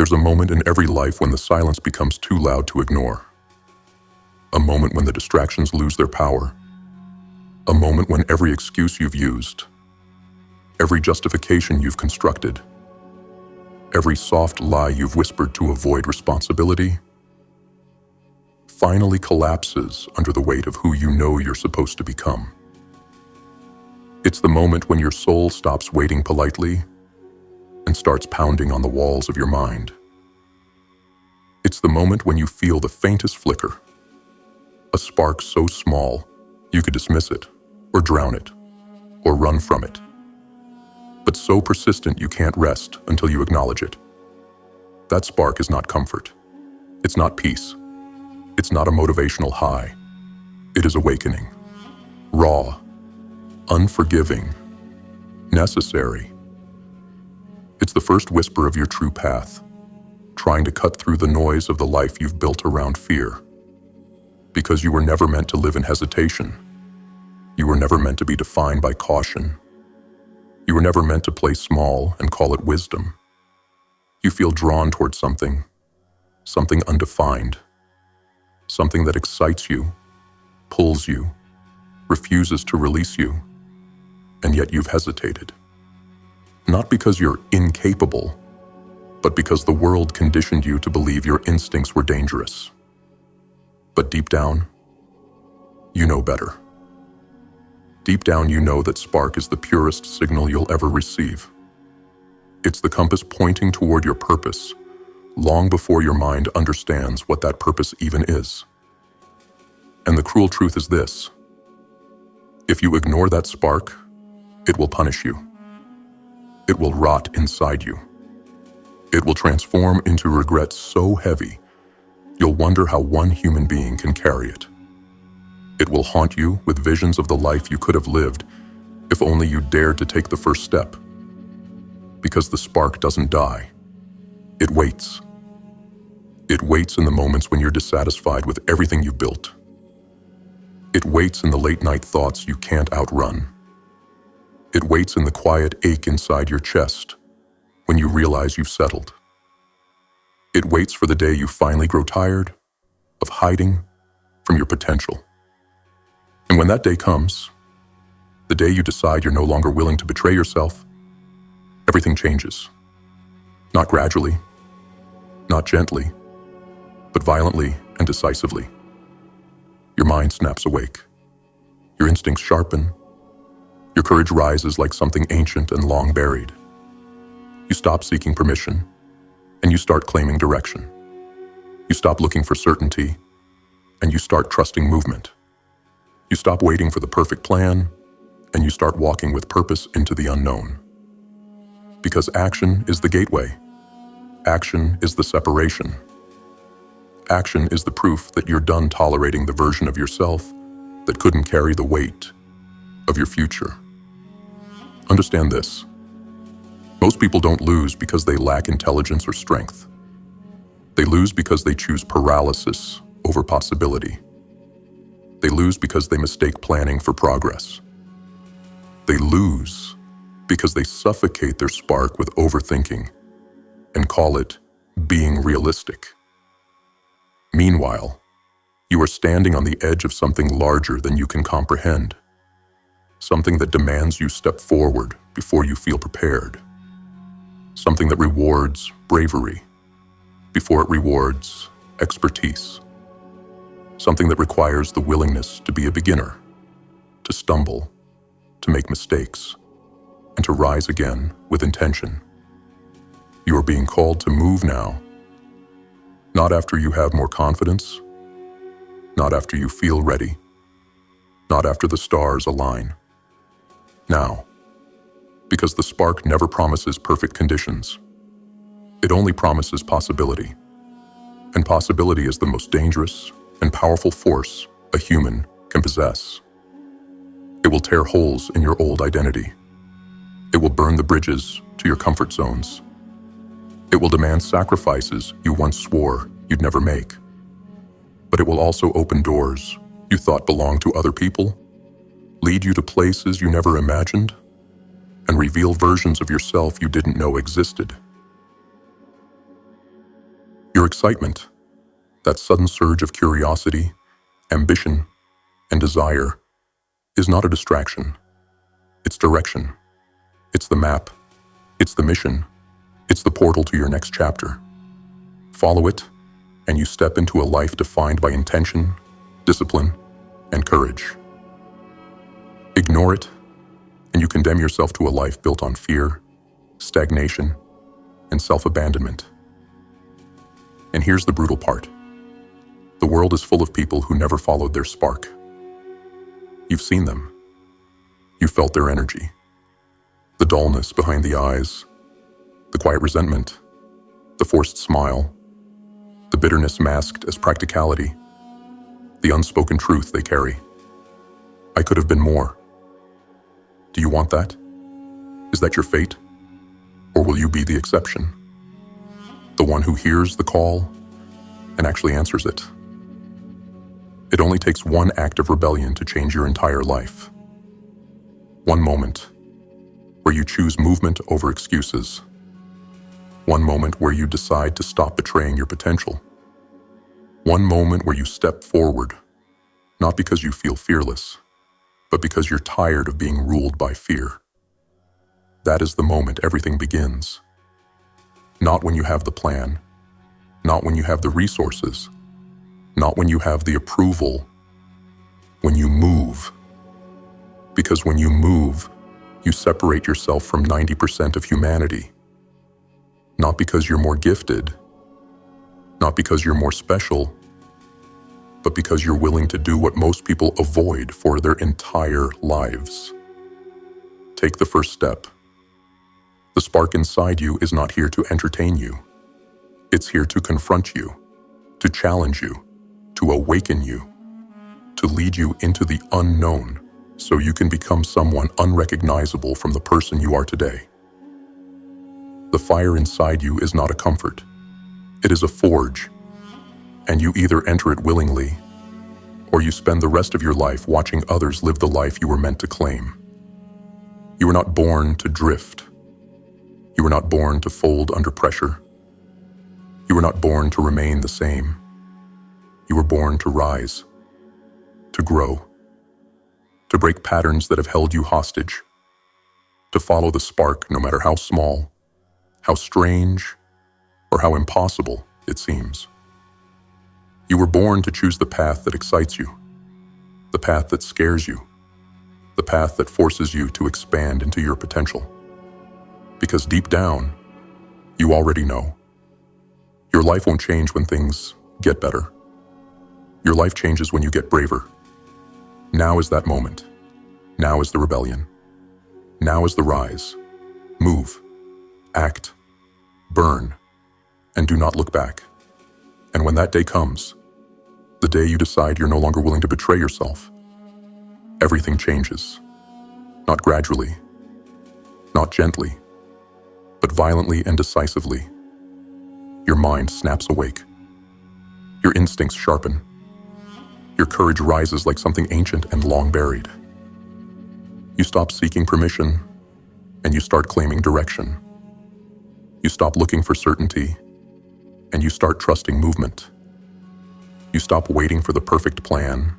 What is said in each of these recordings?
There's a moment in every life when the silence becomes too loud to ignore. A moment when the distractions lose their power. A moment when every excuse you've used, every justification you've constructed, every soft lie you've whispered to avoid responsibility, finally collapses under the weight of who you know you're supposed to become. It's the moment when your soul stops waiting politely and starts pounding on the walls of your mind. It's the moment when you feel the faintest flicker, a spark so small you could dismiss it, or drown it, or run from it, but so persistent you can't rest until you acknowledge it. That spark is not comfort. It's not peace. It's not a motivational high. It is awakening. Raw, unforgiving, necessary. It's the first whisper of your true path, trying to cut through the noise of the life you've built around fear. Because you were never meant to live in hesitation. You were never meant to be defined by caution. You were never meant to play small and call it wisdom. You feel drawn towards something undefined, something that excites you, pulls you, refuses to release you, and yet you've hesitated. Not because you're incapable, but because the world conditioned you to believe your instincts were dangerous. But deep down, you know better. Deep down, you know that spark is the purest signal you'll ever receive. It's the compass pointing toward your purpose, long before your mind understands what that purpose even is. And the cruel truth is this: if you ignore that spark, it will punish you. It will rot inside you. It will transform into regret so heavy, you'll wonder how one human being can carry it. It will haunt you with visions of the life you could have lived if only you dared to take the first step. Because the spark doesn't die. It waits. It waits in the moments when you're dissatisfied with everything you've built. It waits in the late-night thoughts you can't outrun. It waits in the quiet ache inside your chest when you realize you've settled. It waits for the day you finally grow tired of hiding from your potential. And when that day comes, the day you decide you're no longer willing to betray yourself, everything changes. Not gradually, not gently, but violently and decisively. Your mind snaps awake. Your instincts sharpen. Your courage rises like something ancient and long buried. You stop seeking permission, and you start claiming direction. You stop looking for certainty, and you start trusting movement. You stop waiting for the perfect plan, and you start walking with purpose into the unknown. Because action is the gateway. Action is the separation. Action is the proof that you're done tolerating the version of yourself that couldn't carry the weight of your future. Understand this. Most people don't lose because they lack intelligence or strength. They lose because they choose paralysis over possibility. They lose because they mistake planning for progress. They lose because they suffocate their spark with overthinking and call it being realistic. Meanwhile, you are standing on the edge of something larger than you can comprehend. Something that demands you step forward before you feel prepared. Something that rewards bravery before it rewards expertise. Something that requires the willingness to be a beginner, to stumble, to make mistakes, and to rise again with intention. You are being called to move now, not after you have more confidence, not after you feel ready, not after the stars align. Now, because the spark never promises perfect conditions. It only promises possibility. And possibility is the most dangerous and powerful force a human can possess. It will tear holes in your old identity. It will burn the bridges to your comfort zones. It will demand sacrifices you once swore you'd never make. But it will also open doors you thought belonged to other people, lead you to places you never imagined, and reveal versions of yourself you didn't know existed. Your excitement, that sudden surge of curiosity, ambition, and desire, is not a distraction. It's direction. It's the map. It's the mission. It's the portal to your next chapter. Follow it, and you step into a life defined by intention, discipline, and courage. Ignore it, and you condemn yourself to a life built on fear, stagnation, and self-abandonment. And here's the brutal part. The world is full of people who never followed their spark. You've seen them. You felt their energy. The dullness behind the eyes, the quiet resentment, the forced smile, the bitterness masked as practicality, the unspoken truth they carry. I could have been more. Do you want that? Is that your fate? Or will you be the exception? The one who hears the call and actually answers it. It only takes one act of rebellion to change your entire life. One moment where you choose movement over excuses. One moment where you decide to stop betraying your potential. One moment where you step forward, not because you feel fearless, but because you're tired of being ruled by fear. That is the moment everything begins. Not when you have the plan, not when you have the resources, not when you have the approval, when you move. Because when you move, you separate yourself from 90% of humanity. Not because you're more gifted, not because you're more special, but because you're willing to do what most people avoid for their entire lives. Take the first step. The spark inside you is not here to entertain you. It's here to confront you, to challenge you, to awaken you, to lead you into the unknown so you can become someone unrecognizable from the person you are today. The fire inside you is not a comfort. It is a forge, and you either enter it willingly or you spend the rest of your life watching others live the life you were meant to claim. You were not born to drift. You were not born to fold under pressure. You were not born to remain the same. You were born to rise, to grow, to break patterns that have held you hostage, to follow the spark no matter how small, how strange, or how impossible it seems. You were born to choose the path that excites you, the path that scares you, the path that forces you to expand into your potential. Because deep down, you already know. Your life won't change when things get better. Your life changes when you get braver. Now is that moment. Now is the rebellion. Now is the rise. Move, act, burn, and do not look back. And when that day comes, the day you decide you're no longer willing to betray yourself, everything changes. Not gradually, not gently, but violently and decisively. Your mind snaps awake. Your instincts sharpen. Your courage rises like something ancient and long buried. You stop seeking permission, and you start claiming direction. You stop looking for certainty, and you start trusting movement. You stop waiting for the perfect plan,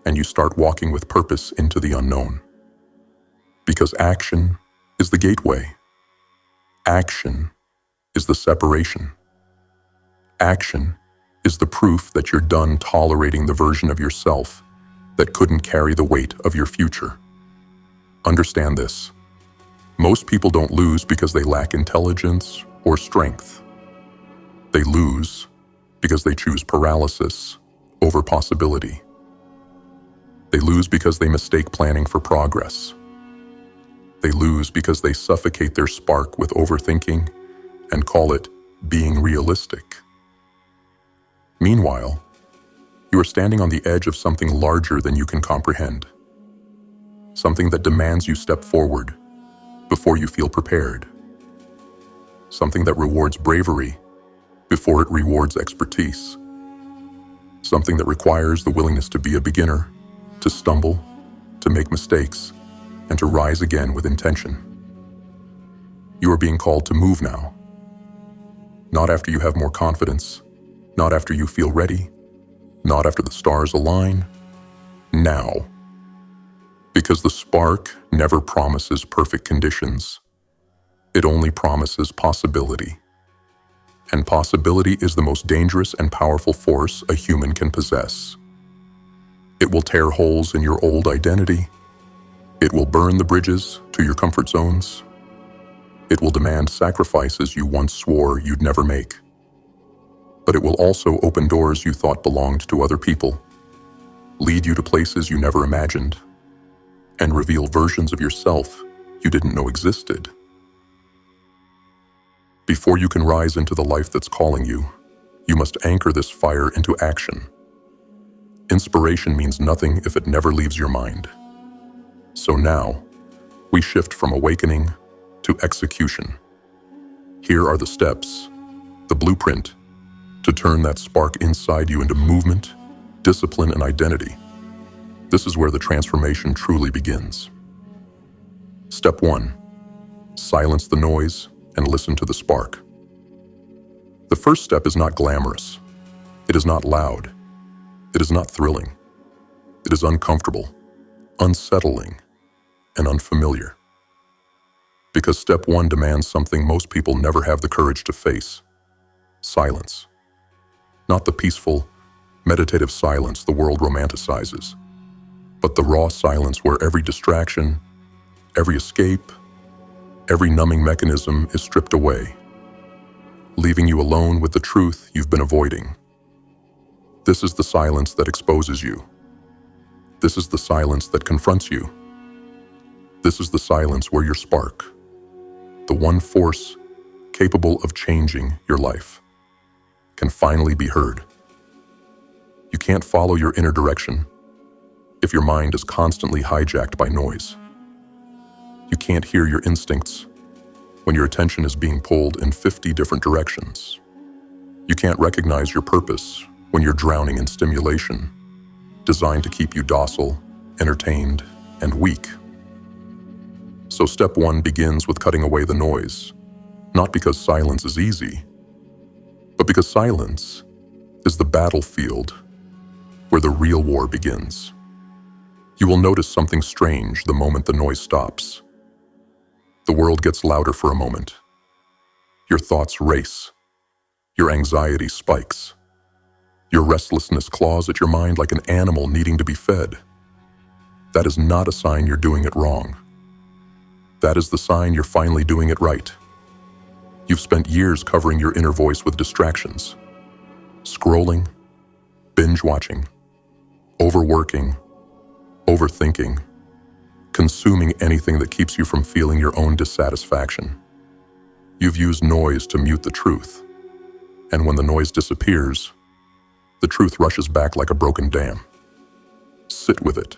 and you start walking with purpose into the unknown. Because action is the gateway. Action is the separation. Action is the proof that you're done tolerating the version of yourself that couldn't carry the weight of your future. Understand this. Most people don't lose because they lack intelligence or strength. They lose because they choose paralysis over possibility. They lose because they mistake planning for progress. They lose because they suffocate their spark with overthinking and call it being realistic. Meanwhile, you are standing on the edge of something larger than you can comprehend. Something that demands you step forward before you feel prepared. Something that rewards bravery before it rewards expertise. Something that requires the willingness to be a beginner, to stumble, to make mistakes, and to rise again with intention. You are being called to move now. Not after you have more confidence, not after you feel ready, not after the stars align. Now. Because the spark never promises perfect conditions. It only promises possibility. And possibility is the most dangerous and powerful force a human can possess. It will tear holes in your old identity. It will burn the bridges to your comfort zones. It will demand sacrifices you once swore you'd never make. But it will also open doors you thought belonged to other people, lead you to places you never imagined, and reveal versions of yourself you didn't know existed. Before you can rise into the life that's calling you, you must anchor this fire into action. Inspiration means nothing if it never leaves your mind. So now, we shift from awakening to execution. Here are the steps, the blueprint, to turn that spark inside you into movement, discipline, and identity. This is where the transformation truly begins. Step 1. Silence the noise and listen to the spark. The first step is not glamorous. It is not loud. It is not thrilling. It is uncomfortable, unsettling, and unfamiliar. Because step 1 demands something most people never have the courage to face: silence. Not the peaceful, meditative silence the world romanticizes, but the raw silence where every distraction, every escape, every numbing mechanism is stripped away, leaving you alone with the truth you've been avoiding. This is the silence that exposes you. This is the silence that confronts you. This is the silence where your spark, the one force capable of changing your life, can finally be heard. You can't follow your inner direction if your mind is constantly hijacked by noise. You can't hear your instincts when your attention is being pulled in 50 different directions. You can't recognize your purpose when you're drowning in stimulation, designed to keep you docile, entertained, and weak. So step 1 begins with cutting away the noise, not because silence is easy, but because silence is the battlefield where the real war begins. You will notice something strange the moment the noise stops. The world gets louder for a moment. Your thoughts race. Your anxiety spikes. Your restlessness claws at your mind like an animal needing to be fed. That is not a sign you're doing it wrong. That is the sign you're finally doing it right. You've spent years covering your inner voice with distractions. Scrolling, binge-watching, overworking, overthinking, consuming anything that keeps you from feeling your own dissatisfaction. You've used noise to mute the truth. And when the noise disappears, the truth rushes back like a broken dam. Sit with it.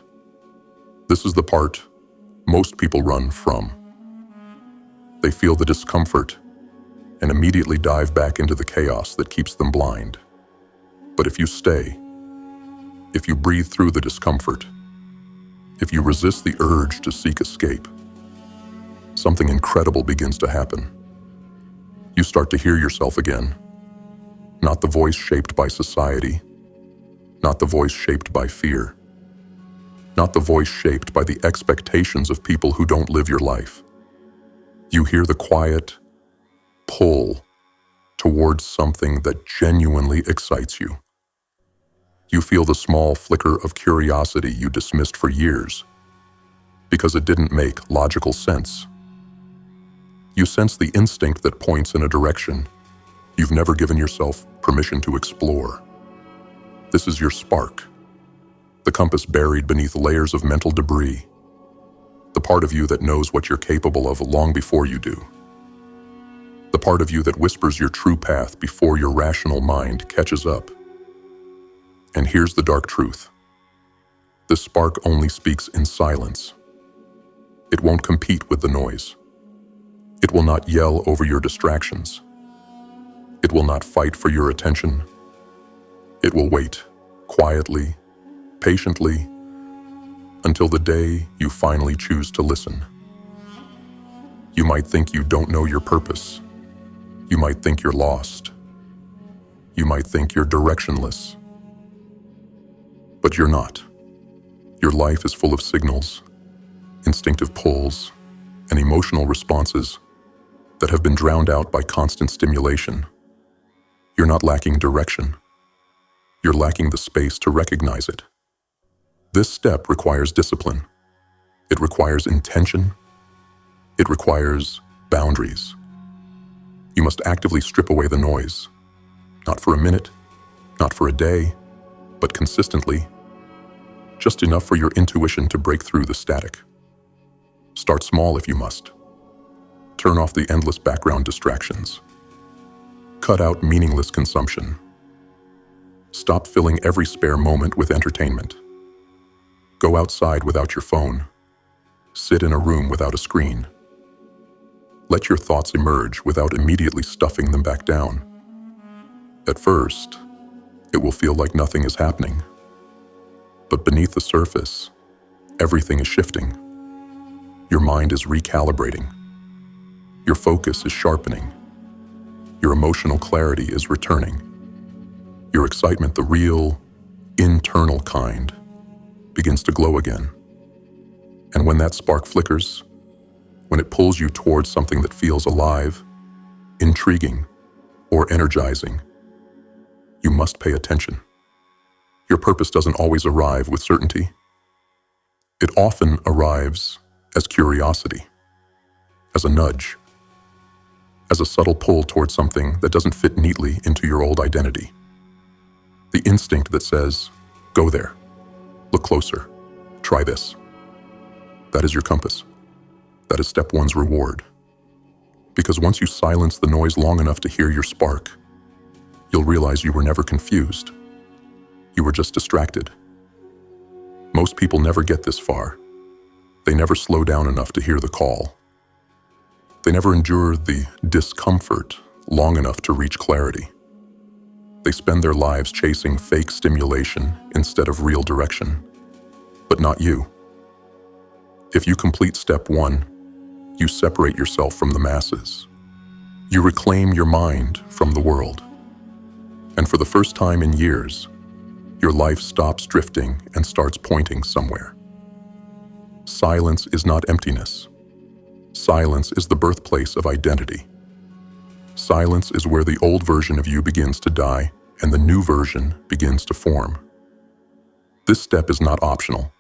This is the part most people run from. They feel the discomfort and immediately dive back into the chaos that keeps them blind. But if you stay, if you breathe through the discomfort, if you resist the urge to seek escape, something incredible begins to happen. You start to hear yourself again. Not the voice shaped by society, not the voice shaped by fear, not the voice shaped by the expectations of people who don't live your life. You hear the quiet pull towards something that genuinely excites you. You feel the small flicker of curiosity you dismissed for years because it didn't make logical sense. You sense the instinct that points in a direction you've never given yourself permission to explore. This is your spark, the compass buried beneath layers of mental debris, the part of you that knows what you're capable of long before you do, the part of you that whispers your true path before your rational mind catches up. And here's the dark truth. This spark only speaks in silence. It won't compete with the noise. It will not yell over your distractions. It will not fight for your attention. It will wait, quietly, patiently, until the day you finally choose to listen. You might think you don't know your purpose, You might think you're lost. You might think you're directionless. But you're not. Your life is full of signals, instinctive pulls, and emotional responses that have been drowned out by constant stimulation. You're not lacking direction. You're lacking the space to recognize it. This step requires discipline. It requires intention. It requires boundaries. You must actively strip away the noise, not for a minute, not for a day, but consistently, just enough for your intuition to break through the static. Start small if you must. Turn off the endless background distractions. Cut out meaningless consumption. Stop filling every spare moment with entertainment. Go outside without your phone. Sit in a room without a screen. Let your thoughts emerge without immediately stuffing them back down. At first, it will feel like nothing is happening. But beneath the surface, everything is shifting. Your mind is recalibrating. Your focus is sharpening. Your emotional clarity is returning. Your excitement, the real, internal kind, begins to glow again. And when that spark flickers, when it pulls you towards something that feels alive, intriguing, or energizing, you must pay attention. Your purpose doesn't always arrive with certainty. It often arrives as curiosity, as a nudge, as a subtle pull towards something that doesn't fit neatly into your old identity. The instinct that says, go there, look closer, try this. That is your compass. That is step one's reward. Because once you silence the noise long enough to hear your spark, you'll realize you were never confused. You were just distracted. Most people never get this far. They never slow down enough to hear the call. They never endure the discomfort long enough to reach clarity. They spend their lives chasing fake stimulation instead of real direction. But not you. If you complete step one, you separate yourself from the masses. You reclaim your mind from the world. And for the first time in years, your life stops drifting and starts pointing somewhere. Silence is not emptiness. Silence is the birthplace of identity. Silence is where the old version of you begins to die and the new version begins to form. This step is not optional.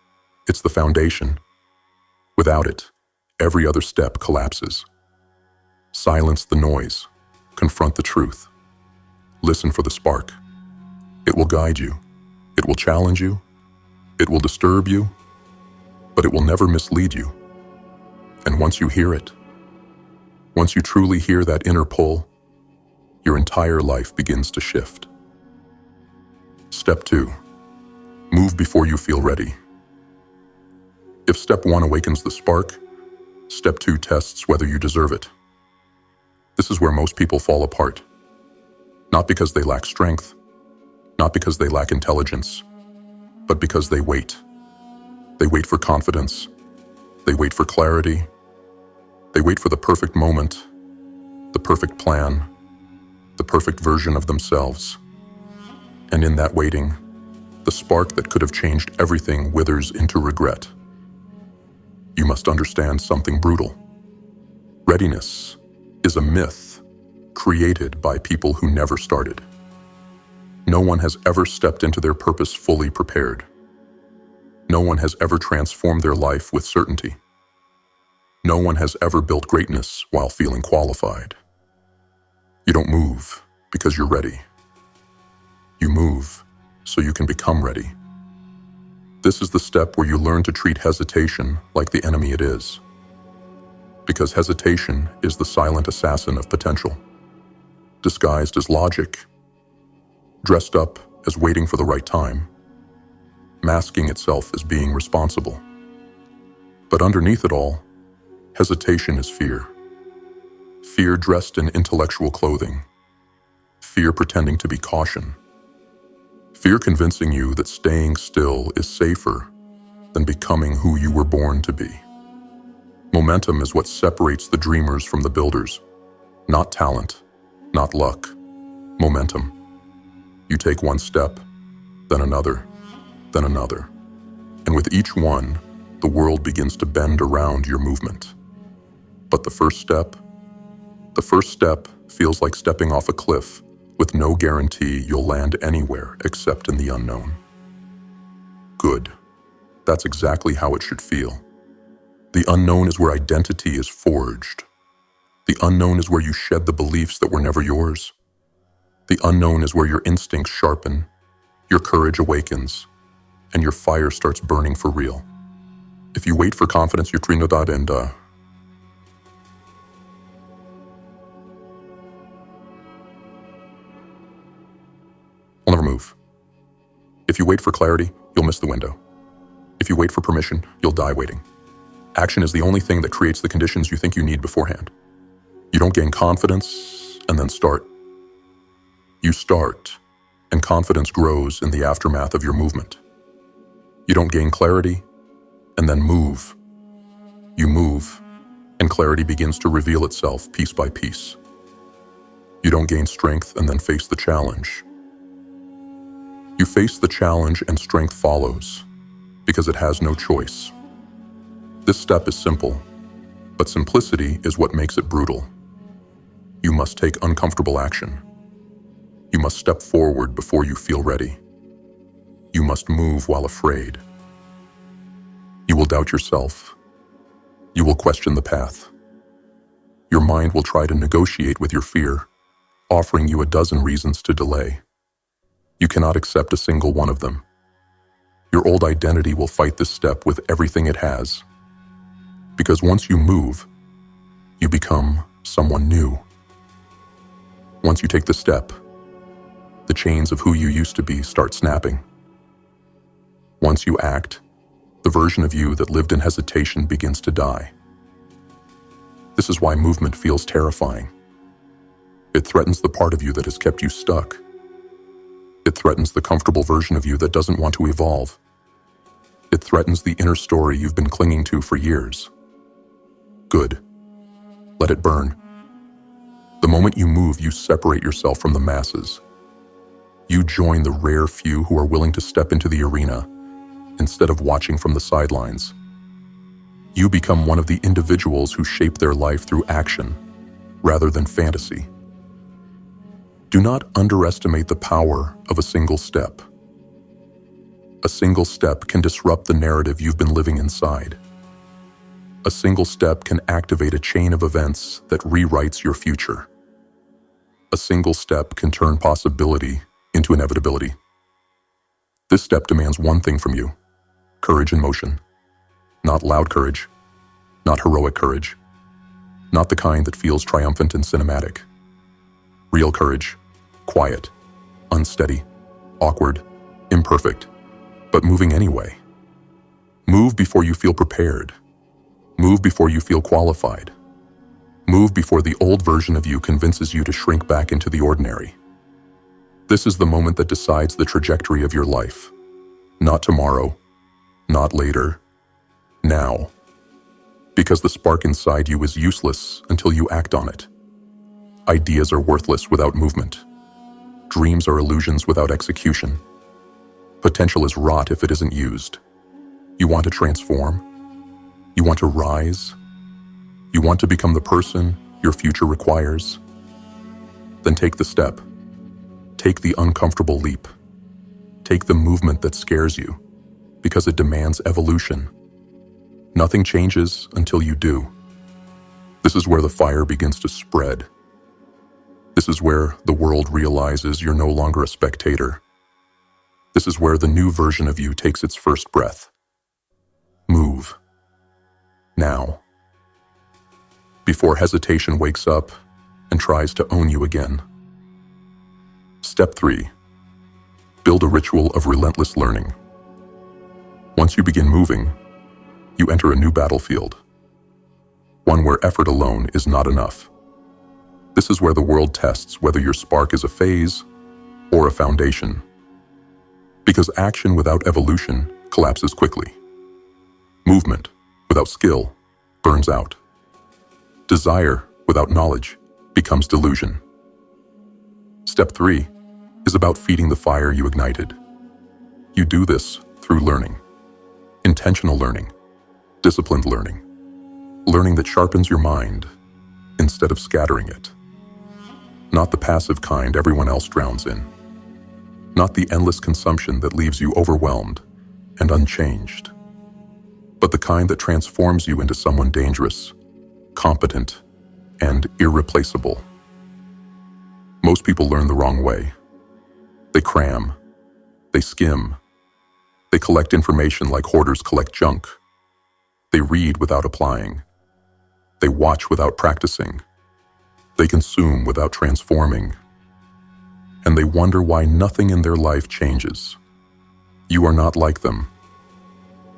It's the foundation. Without it, every other step collapses. Silence the noise. Confront the truth. Listen for the spark. It will guide you. It will challenge you. It will disturb you. But it will never mislead you. And once you hear it, once you truly hear that inner pull, your entire life begins to shift. Step 2. Move before you feel ready. If step 1 awakens the spark, step 2 tests whether you deserve it. This is where most people fall apart. Not because they lack strength, not because they lack intelligence, but because they wait. They wait for confidence. They wait for clarity. They wait for the perfect moment, the perfect plan, the perfect version of themselves. And in that waiting, the spark that could have changed everything withers into regret. You must understand something brutal. Readiness is a myth created by people who never started. No one has ever stepped into their purpose fully prepared. No one has ever transformed their life with certainty. No one has ever built greatness while feeling qualified. You don't move because you're ready. You move so you can become ready. This is the step where you learn to treat hesitation like the enemy it is. Because hesitation is the silent assassin of potential, disguised as logic, dressed up as waiting for the right time, masking itself as being responsible. But underneath it all, hesitation is fear. Fear dressed in intellectual clothing. Fear pretending to be caution. Fear convincing you that staying still is safer than becoming who you were born to be. Momentum is what separates the dreamers from the builders, not talent, Not luck, momentum. You take one step, then another, then another. And with each one, the world begins to bend around your movement. But the first step feels like stepping off a cliff with no guarantee you'll land anywhere except in the unknown. Good. That's exactly how it should feel. The unknown is where identity is forged. The unknown is where you shed the beliefs that were never yours. The unknown is where your instincts sharpen, your courage awakens, and your fire starts burning for real. If you wait for confidence, you're Trinidad and I'll never move. If you wait for clarity, you'll miss the window. If you wait for permission, you'll die waiting. Action is the only thing that creates the conditions you think you need beforehand. You don't gain confidence and then start. You start, and confidence grows in the aftermath of your movement. You don't gain clarity and then move. You move, and clarity begins to reveal itself piece by piece. You don't gain strength and then face the challenge. You face the challenge and strength follows, because it has no choice. This step is simple, but simplicity is what makes it brutal. You must take uncomfortable action. You must step forward before you feel ready. You must move while afraid. You will doubt yourself. You will question the path. Your mind will try to negotiate with your fear, offering you a dozen reasons to delay. You cannot accept a single one of them. Your old identity will fight this step with everything it has. Because once you move, you become someone new. Once you take the step, the chains of who you used to be start snapping. Once you act, the version of you that lived in hesitation begins to die. This is why movement feels terrifying. It threatens the part of you that has kept you stuck. It threatens the comfortable version of you that doesn't want to evolve. It threatens the inner story you've been clinging to for years. Good. Let it burn. The moment you move, you separate yourself from the masses. You join the rare few who are willing to step into the arena instead of watching from the sidelines. You become one of the individuals who shape their life through action rather than fantasy. Do not underestimate the power of a single step. A single step can disrupt the narrative you've been living inside. A single step can activate a chain of events that rewrites your future. A single step can turn possibility into inevitability. This step demands one thing from you: courage in motion. Not loud courage, not heroic courage, not the kind that feels triumphant and cinematic. Real courage, quiet, unsteady, awkward, imperfect, but moving anyway. Move before you feel prepared. Move before you feel qualified. Move before the old version of you convinces you to shrink back into the ordinary. This is the moment that decides the trajectory of your life. Not tomorrow, not later, now. Because the spark inside you is useless until you act on it. Ideas are worthless without movement. Dreams are illusions without execution. Potential is rot if it isn't used. You want to transform? You want to rise? You want to become the person your future requires? Then take the step. Take the uncomfortable leap. Take the movement that scares you, because it demands evolution. Nothing changes until you do. This is where the fire begins to spread. This is where the world realizes you're no longer a spectator. This is where the new version of you takes its first breath. Move. Now. Before hesitation wakes up and tries to own you again. Step 3. Build a ritual of relentless learning. Once you begin moving, you enter a new battlefield. One where effort alone is not enough. This is where the world tests whether your spark is a phase or a foundation. Because action without evolution collapses quickly. Movement without skill burns out. Desire without knowledge becomes delusion. Step 3 is about feeding the fire you ignited. You do this through learning. Intentional learning, disciplined learning, learning that sharpens your mind instead of scattering it. Not the passive kind everyone else drowns in. Not the endless consumption that leaves you overwhelmed and unchanged, but the kind that transforms you into someone dangerous, competent, and irreplaceable. Most people learn the wrong way. They cram, they skim, they collect information like hoarders collect junk. They read without applying. They watch without practicing. They consume without transforming. And they wonder why nothing in their life changes. You are not like them.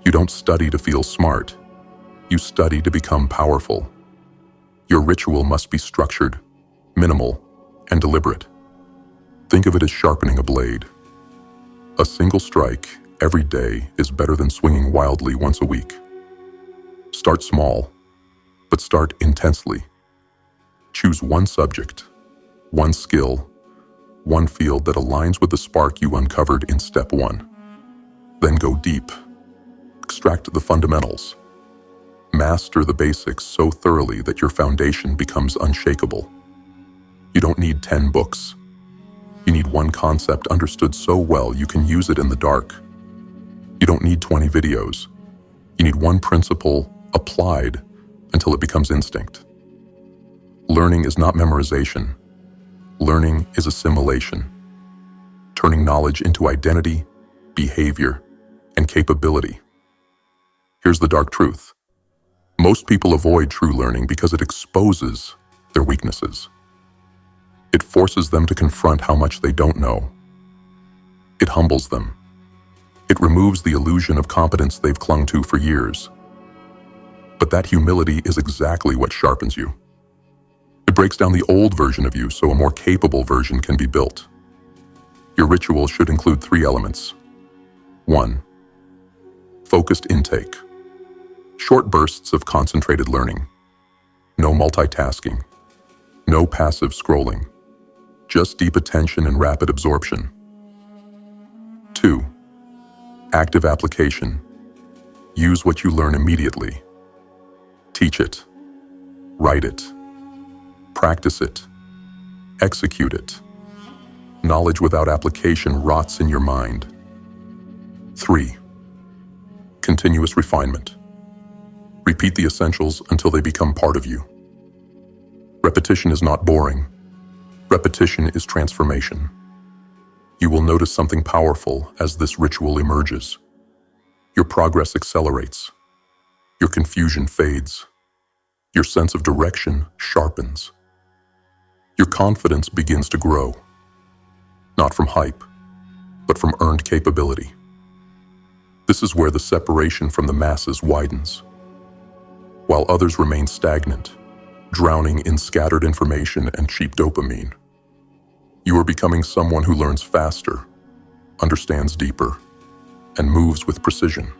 You don't study to feel smart. You study to become powerful. Your ritual must be structured, minimal, and deliberate. Think of it as sharpening a blade. A single strike every day is better than swinging wildly once a week. Start small, but start intensely. Choose one subject, one skill, one field that aligns with the spark you uncovered in step 1. Then go deep. Extract the fundamentals. Master the basics so thoroughly that your foundation becomes unshakable. You don't need 10 books. You need one concept understood so well you can use it in the dark. You don't need 20 videos. You need one principle applied until it becomes instinct. Learning is not memorization. Learning is assimilation, turning knowledge into identity, behavior, and capability. Here's the dark truth. Most people avoid true learning because it exposes their weaknesses. It forces them to confront how much they don't know. It humbles them. It removes the illusion of competence they've clung to for years. But that humility is exactly what sharpens you. It breaks down the old version of you so a more capable version can be built. Your ritual should include 3 elements. 1. Focused intake. Short bursts of concentrated learning. No multitasking. No passive scrolling. Just deep attention and rapid absorption. 2. Active application. Use what you learn immediately. Teach it. Write it. Practice it. Execute it. Knowledge without application rots in your mind. 3. Continuous refinement. Repeat the essentials until they become part of you. Repetition is not boring. Repetition is transformation. You will notice something powerful as this ritual emerges. Your progress accelerates. Your confusion fades. Your sense of direction sharpens. Your confidence begins to grow, not from hype, but from earned capability. This is where the separation from the masses widens. While others remain stagnant, drowning in scattered information and cheap dopamine, you are becoming someone who learns faster, understands deeper, and moves with precision.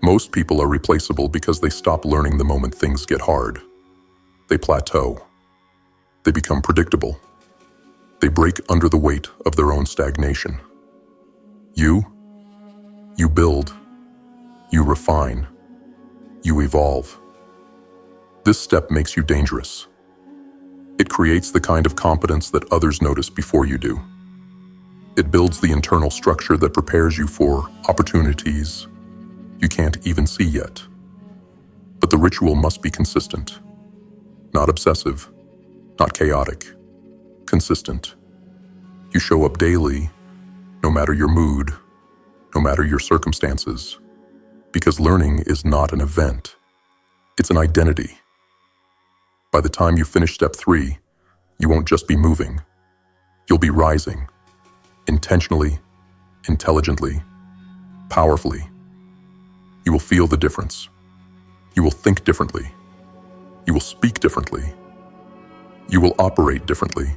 Most people are replaceable because they stop learning the moment things get hard. They plateau. They become predictable. They break under the weight of their own stagnation. You build. You refine. You evolve. This step makes you dangerous. It creates the kind of competence that others notice before you do. It builds the internal structure that prepares you for opportunities you can't even see yet. But the ritual must be consistent, not obsessive, not chaotic, consistent. You show up daily, no matter your mood, no matter your circumstances, because learning is not an event, it's an identity. By the time you finish step 3, you won't just be moving, you'll be rising, intentionally, intelligently, powerfully. You will feel the difference. You will think differently. You will speak differently. You will operate differently.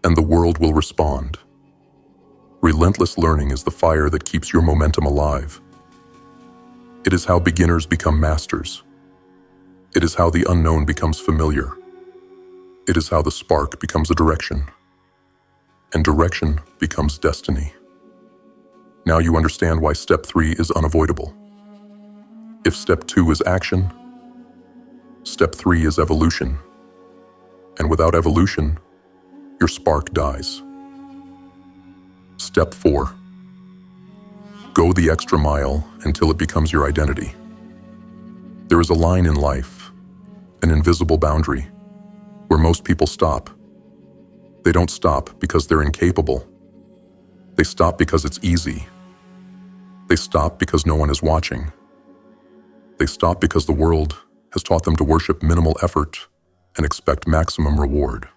And the world will respond. Relentless learning is the fire that keeps your momentum alive. It is how beginners become masters. It is how the unknown becomes familiar. It is how the spark becomes a direction. and direction becomes destiny. Now you understand why step 3 is unavoidable. If step 2 is action, step 3 is evolution. And without evolution, your spark dies. Step 4. Go the extra mile until it becomes your identity. There is a line in life, an invisible boundary, where most people stop. They don't stop because they're incapable. They stop because it's easy. They stop because no one is watching. They stop because the world has taught them to worship minimal effort and expect maximum reward.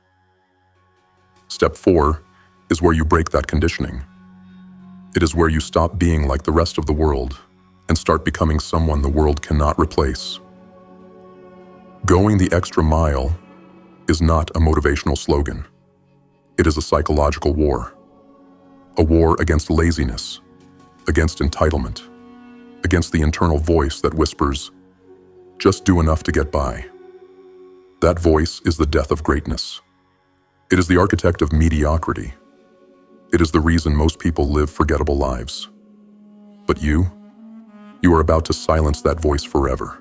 Step 4 is where you break that conditioning. It is where you stop being like the rest of the world and start becoming someone the world cannot replace. Going the extra mile is not a motivational slogan. It is a psychological war. A war against laziness, against entitlement, against the internal voice that whispers, "Just do enough to get by." That voice is the death of greatness. It is the architect of mediocrity. It is the reason most people live forgettable lives. But you are about to silence that voice forever.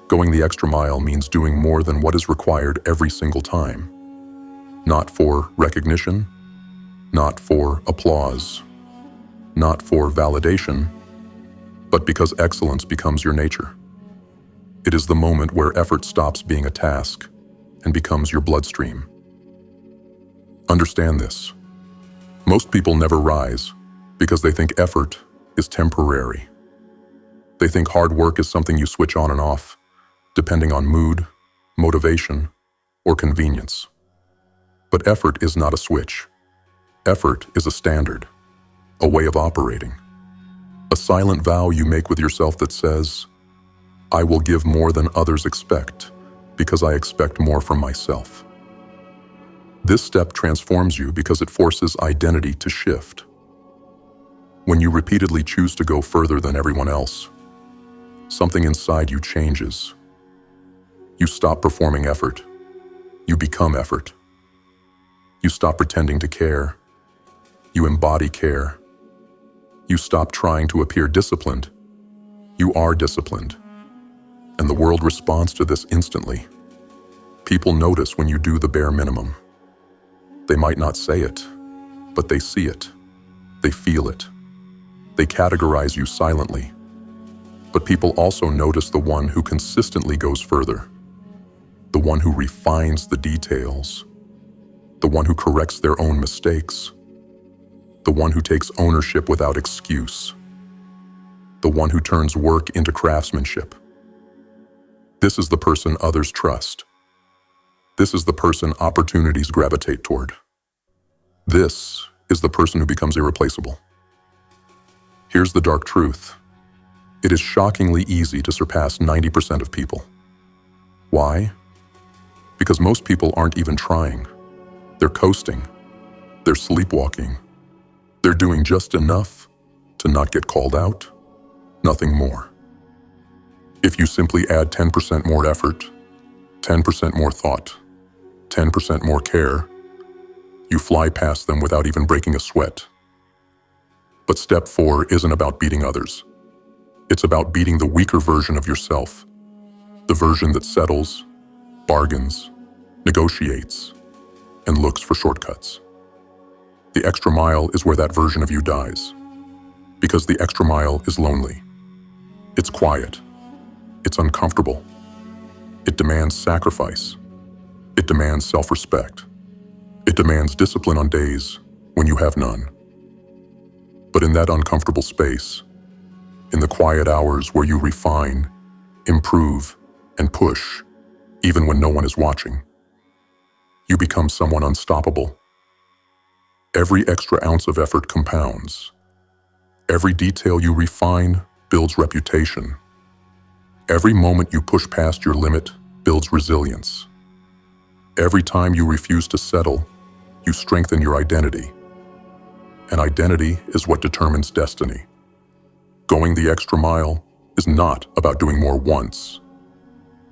Going the extra mile means doing more than what is required every single time. Not for recognition, not for applause, not for validation, but because excellence becomes your nature. It is the moment where effort stops being a task and becomes your bloodstream. Understand this. Most people never rise because they think effort is temporary. They think hard work is something you switch on and off, depending on mood, motivation, or convenience. But effort is not a switch. Effort is a standard, a way of operating. A silent vow you make with yourself that says, "I will give more than others expect because I expect more from myself." This step transforms you because it forces identity to shift. When you repeatedly choose to go further than everyone else, something inside you changes. You stop performing effort. You become effort. You stop pretending to care. You embody care. You stop trying to appear disciplined. You are disciplined. And the world responds to this instantly. People notice when you do the bare minimum. They might not say it, but they see it. They feel it. They categorize you silently. But people also notice the one who consistently goes further, the one who refines the details, the one who corrects their own mistakes, the one who takes ownership without excuse, the one who turns work into craftsmanship. This is the person others trust. This is the person opportunities gravitate toward. This is the person who becomes irreplaceable. Here's the dark truth. It is shockingly easy to surpass 90% of people. Why? Because most people aren't even trying. They're coasting. They're sleepwalking. They're doing just enough to not get called out, nothing more. If you simply add 10% more effort, 10% more thought, 10% more care, you fly past them without even breaking a sweat. But step 4 isn't about beating others. It's about beating the weaker version of yourself, the version that settles, bargains, negotiates, and looks for shortcuts. The extra mile is where that version of you dies, because the extra mile is lonely. It's quiet. It's uncomfortable. It demands sacrifice. It demands self-respect. It demands discipline on days when you have none. But in that uncomfortable space, in the quiet hours where you refine, improve, and push, even when no one is watching, you become someone unstoppable. Every extra ounce of effort compounds. Every detail you refine builds reputation. Every moment you push past your limit builds resilience. Every time you refuse to settle, you strengthen your identity. And identity is what determines destiny. Going the extra mile is not about doing more once.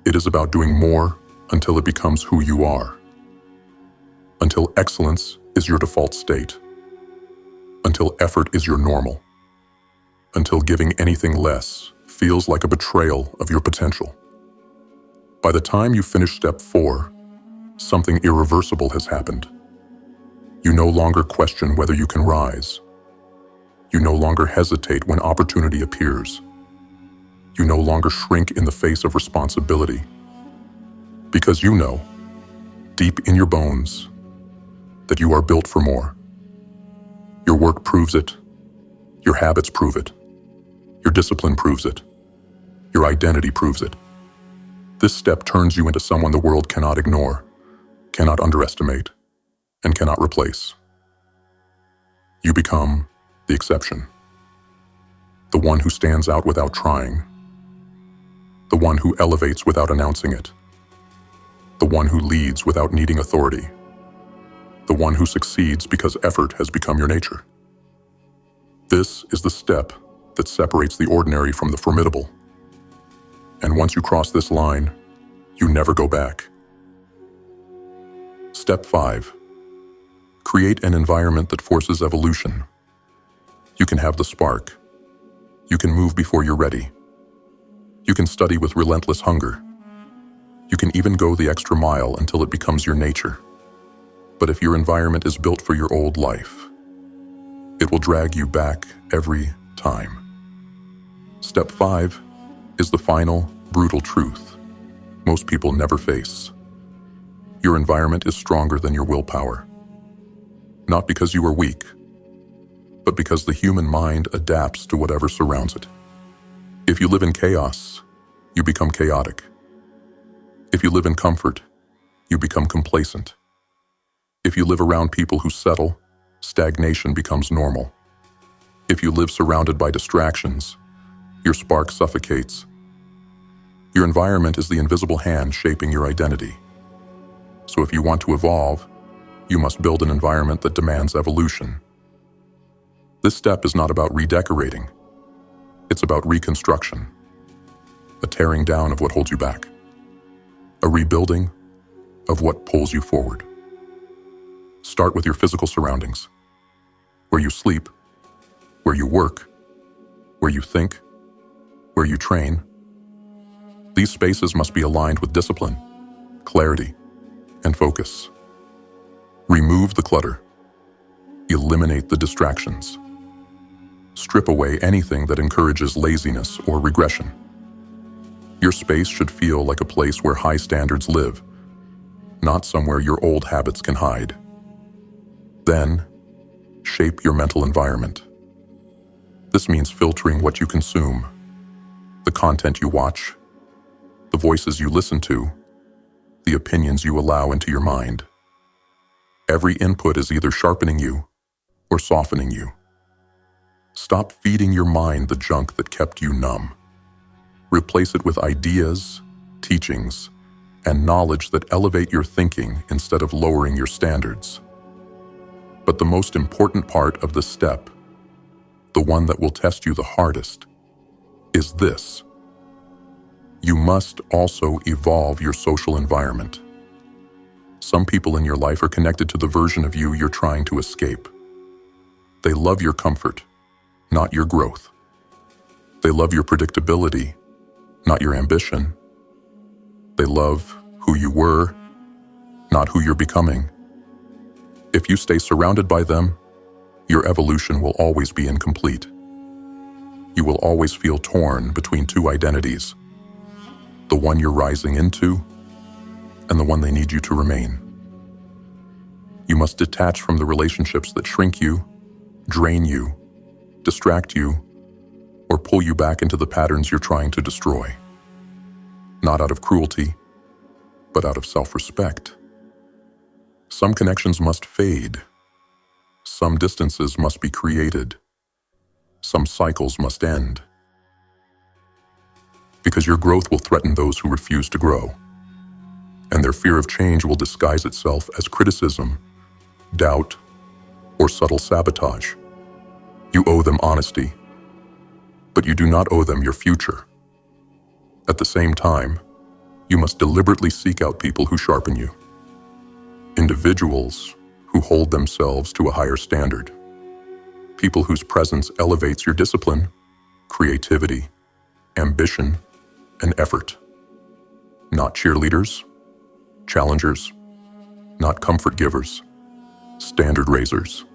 It is about doing more until it becomes who you are. Until excellence is your default state, until effort is your normal, until giving anything less feels like a betrayal of your potential. By the time you finish step 4, something irreversible has happened. You no longer question whether you can rise. You no longer hesitate when opportunity appears. You no longer shrink in the face of responsibility. Because you know, deep in your bones, that you are built for more. Your work proves it. Your habits prove it. Your discipline proves it. Your identity proves it. This step turns you into someone the world cannot ignore, cannot underestimate, and cannot replace. You become the exception. The one who stands out without trying. The one who elevates without announcing it. The one who leads without needing authority. The one who succeeds because effort has become your nature. This is the step that separates the ordinary from the formidable. And once you cross this line, you never go back. Step 5. Create an environment that forces evolution. You can have the spark. You can move before you're ready. You can study with relentless hunger. You can even go the extra mile until it becomes your nature. But if your environment is built for your old life, it will drag you back every time. Step 5 is the final, brutal truth most people never face. Your environment is stronger than your willpower. Not because you are weak, but because the human mind adapts to whatever surrounds it. If you live in chaos, you become chaotic. If you live in comfort, you become complacent. If you live around people who settle, stagnation becomes normal. If you live surrounded by distractions, your spark suffocates. Your environment is the invisible hand shaping your identity. So if you want to evolve, you must build an environment that demands evolution. This step is not about redecorating. It's about reconstruction. A tearing down of what holds you back. A rebuilding of what pulls you forward. Start with your physical surroundings. Where you sleep, where you work, where you think, where you train. These spaces must be aligned with discipline, clarity, and focus. Remove the clutter. Eliminate the distractions. Strip away anything that encourages laziness or regression. Your space should feel like a place where high standards live, not somewhere your old habits can hide. Then, shape your mental environment. This means filtering what you consume, the content you watch, the voices you listen to, the opinions you allow into your mind. Every input is either sharpening you or softening you. Stop feeding your mind the junk that kept you numb. Replace it with ideas, teachings, and knowledge that elevate your thinking instead of lowering your standards. But the most important part of this step, the one that will test you the hardest, is this. You must also evolve your social environment. Some people in your life are connected to the version of you you're trying to escape. They love your comfort, not your growth. They love your predictability, not your ambition. They love who you were, not who you're becoming. If you stay surrounded by them, your evolution will always be incomplete. You will always feel torn between two identities, the one you're rising into and the one they need you to remain. You must detach from the relationships that shrink you, drain you, distract you, or pull you back into the patterns you're trying to destroy. Not out of cruelty, but out of self-respect. Some connections must fade. Some distances must be created. Some cycles must end. Because your growth will threaten those who refuse to grow. And their fear of change will disguise itself as criticism, doubt, or subtle sabotage. You owe them honesty, but you do not owe them your future. At the same time, you must deliberately seek out people who sharpen you. Individuals who hold themselves to a higher standard. People whose presence elevates your discipline, creativity, ambition, and effort. Not cheerleaders, challengers, not comfort givers, standard raisers.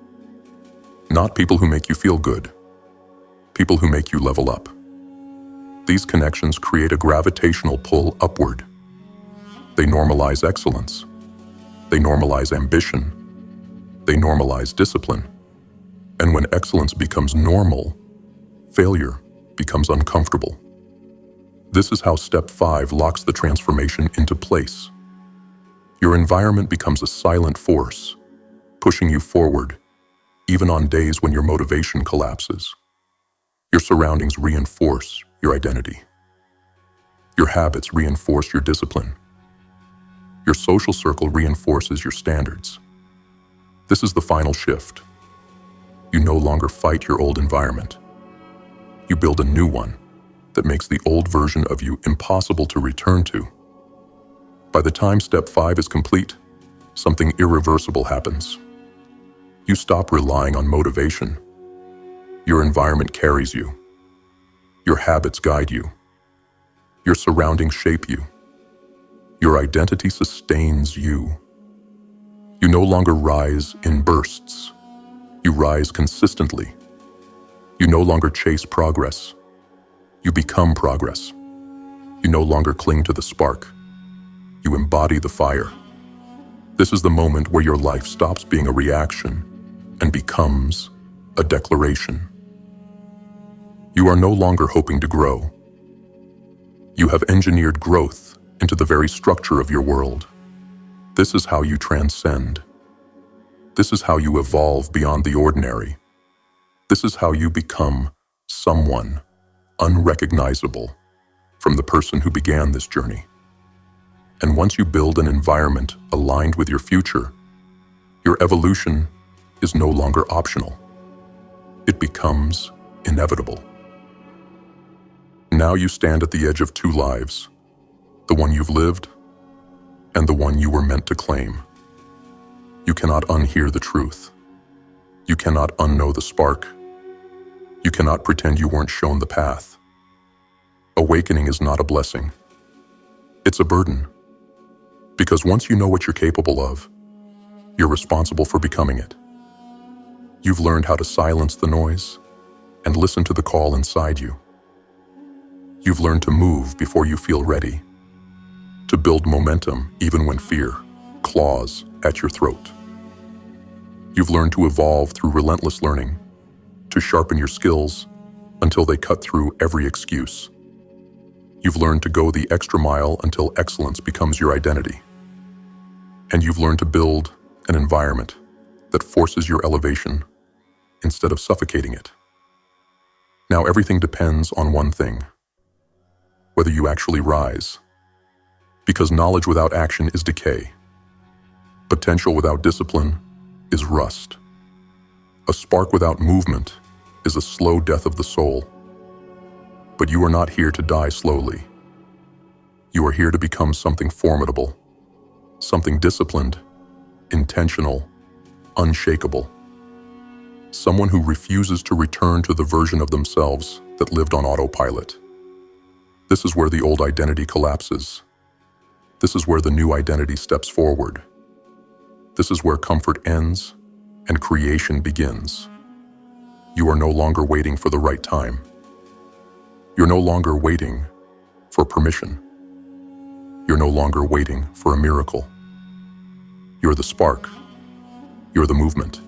Not people who make you feel good, people who make you level up. These connections create a gravitational pull upward. They normalize excellence. They normalize ambition. They normalize discipline. And when excellence becomes normal, failure becomes uncomfortable. This is how step 5 locks the transformation into place. Your environment becomes a silent force, pushing you forward, even on days when your motivation collapses. Your surroundings reinforce your identity. Your habits reinforce your discipline. Your social circle reinforces your standards. This is the final shift. You no longer fight your old environment. You build a new one that makes the old version of you impossible to return to. By the time step 5 is complete, something irreversible happens. You stop relying on motivation. Your environment carries you. Your habits guide you. Your surroundings shape you. Your identity sustains you. You no longer rise in bursts. You rise consistently. You no longer chase progress. You become progress. You no longer cling to the spark. You embody the fire. This is the moment where your life stops being a reaction and becomes a declaration. You are no longer hoping to grow. You have engineered growth into the very structure of your world. This is how you transcend. This is how you evolve beyond the ordinary. This is how you become someone unrecognizable from the person who began this journey. And once you build an environment aligned with your future, your evolution is no longer optional. It becomes inevitable. Now you stand at the edge of two lives, the one you've lived and the one you were meant to claim. You cannot unhear the truth. You cannot unknow the spark. You cannot pretend you weren't shown the path. Awakening is not a blessing. It's a burden. Because once you know what you're capable of, you're responsible for becoming it. You've learned how to silence the noise and listen to the call inside you. You've learned to move before you feel ready, to build momentum even when fear claws at your throat. You've learned to evolve through relentless learning, to sharpen your skills until they cut through every excuse. You've learned to go the extra mile until excellence becomes your identity. And you've learned to build an environment that forces your elevation instead of suffocating it. Now everything depends on one thing: whether you actually rise. Because knowledge without action is decay. Potential without discipline is rust. A spark without movement is a slow death of the soul. But you are not here to die slowly. You are here to become something formidable, something disciplined, intentional, unshakable. Someone who refuses to return to the version of themselves that lived on autopilot. This is where the old identity collapses. This is where the new identity steps forward. This is where comfort ends and creation begins. You are no longer waiting for the right time. You're no longer waiting for permission. You're no longer waiting for a miracle. You're the spark. You're the movement.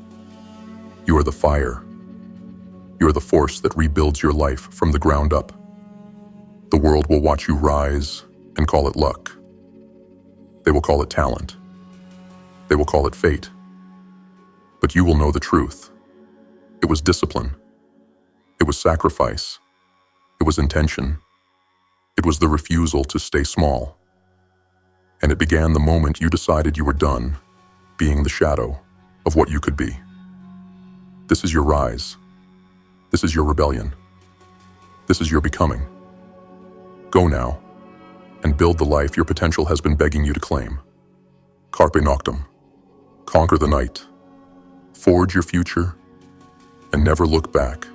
You are the fire. You're the force that rebuilds your life from the ground up. The world will watch you rise and call it luck. They will call it talent. They will call it fate. But you will know the truth. It was discipline. It was sacrifice. It was intention. It was the refusal to stay small. And it began the moment you decided you were done being the shadow of what you could be. This is your rise. This is your rebellion. This is your becoming. Go now and build the life your potential has been begging you to claim. Carpe noctem. Conquer the night forge your future, and never look back.